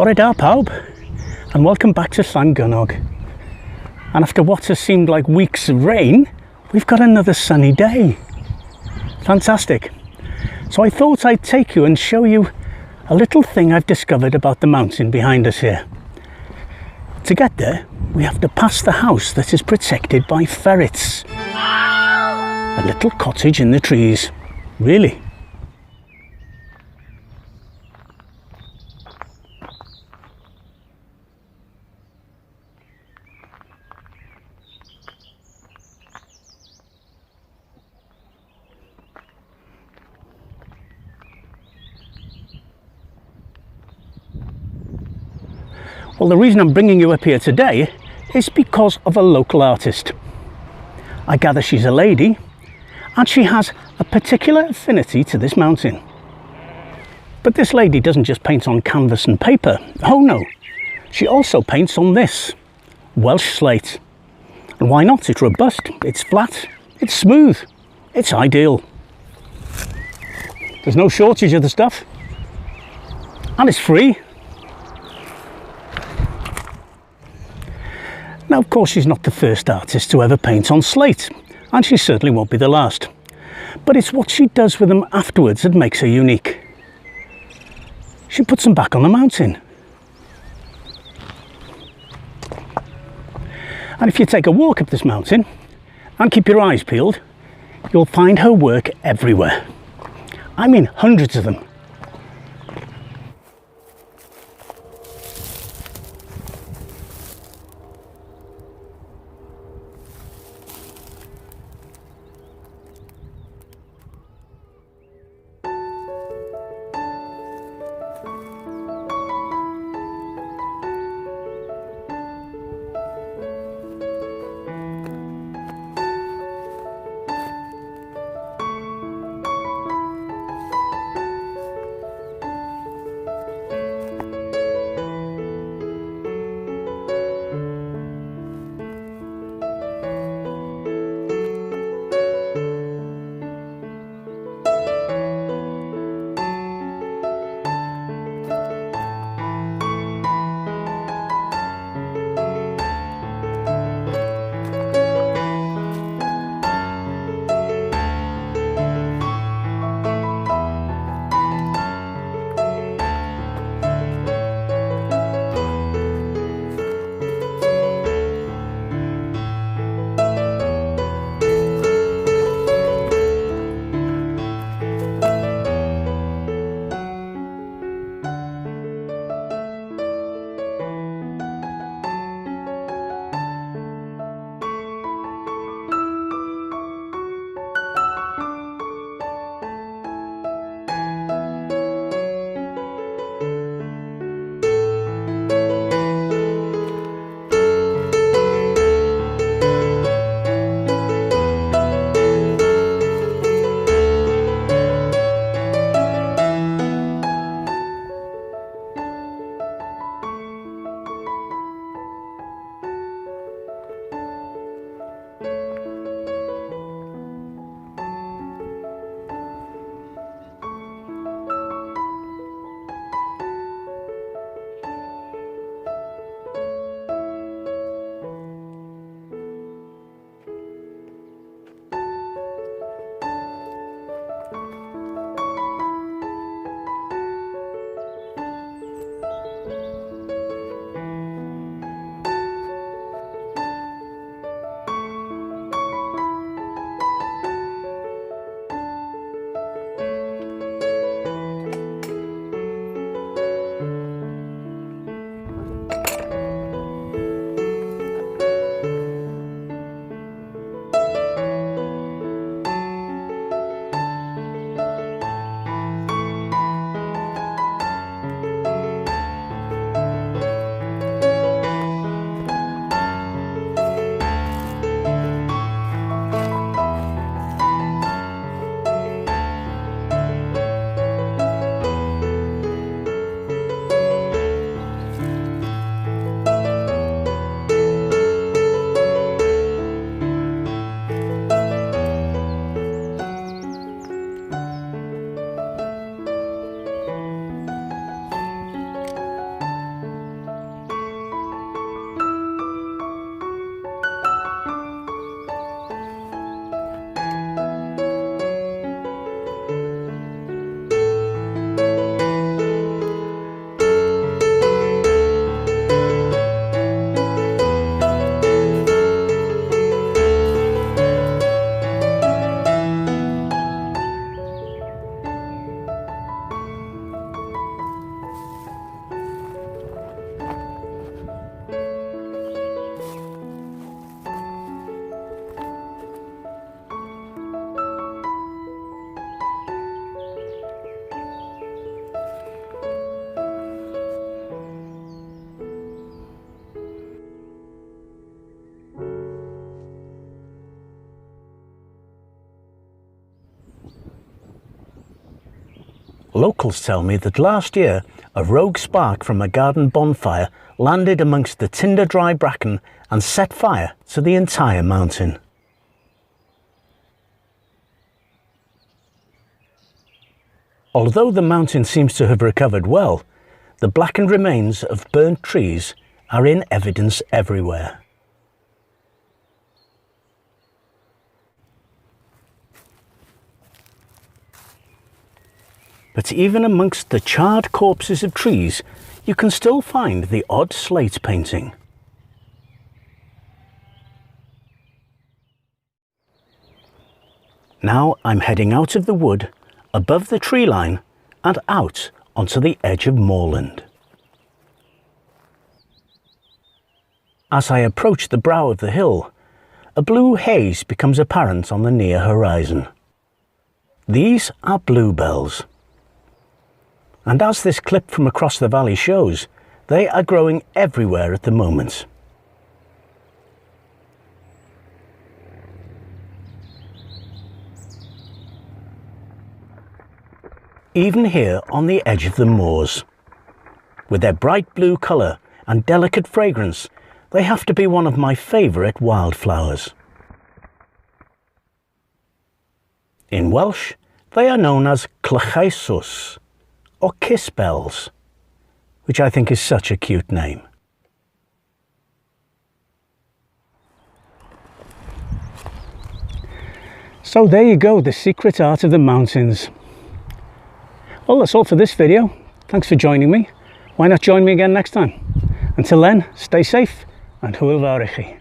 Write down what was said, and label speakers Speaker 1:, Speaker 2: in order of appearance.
Speaker 1: Bore da pawb, and welcome back to Llangynog. And after what has seemed like weeks of rain, we've got another sunny day. Fantastic. So I thought I'd take you and show you a little thing I've discovered about the mountain behind us here. To get there, we have to pass the house that is protected by ferrets. A little cottage in the trees, really. Well, the reason I'm bringing you up here today is because of a local artist. I gather she's a lady, and she has a particular affinity to this mountain. But this lady doesn't just paint on canvas and paper. Oh no, she also paints on this, Welsh slate. And why not? It's robust, it's flat, it's smooth, it's ideal. There's no shortage of the stuff, and it's free. Now, of course, she's not the first artist to ever paint on slate, and she certainly won't be the last. But it's what she does with them afterwards that makes her unique. She puts them back on the mountain. And if you take a walk up this mountain and keep your eyes peeled, you'll find her work everywhere. I mean, hundreds of them. Locals tell me that last year a rogue spark from a garden bonfire landed amongst the tinder-dry bracken and set fire to the entire mountain. Although the mountain seems to have recovered well, the blackened remains of burnt trees are in evidence everywhere. But even amongst the charred corpses of trees, you can still find the odd slate painting. Now I'm heading out of the wood, above the tree line, and out onto the edge of moorland. As I approach the brow of the hill, a blue haze becomes apparent on the near horizon. These are bluebells. And as this clip from across the valley shows, they are growing everywhere at the moment. Even here on the edge of the moors. With their bright blue colour and delicate fragrance, they have to be one of my favourite wildflowers. In Welsh, they are known as clychaisus, or kiss bells, which I think is such a cute name. So there you go, the secret art of the mountains. Well, that's all for this video. Thanks for joining me. Why not join me again next time? Until then, stay safe and hwyl fawr i chi.